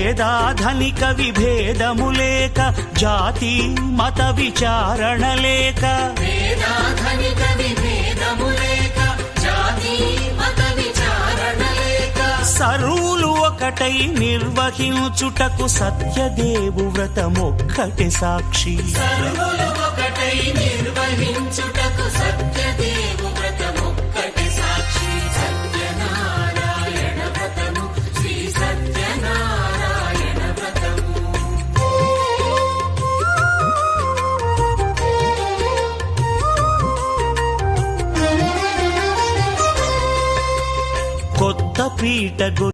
పేదాధనిక విభేదము లేక, జాతి మత విచారణ లేక, పేదాధనిక విభేదము లేక, జాతి మత విచారణ లేక, సర్వులు ఒకటై నిర్వహించుటకు సత్యదేవు వ్రతమొక్కటి సాక్షి. సర్వులు ఒకటై నిర్వహించుటకు సత్యదేవు వ్రతమొక్కటి సాక్షి. సత్యనారాయణ వ్రతము, శ్రీ సత్యనారాయణ వ్రతము. కొత్త పీట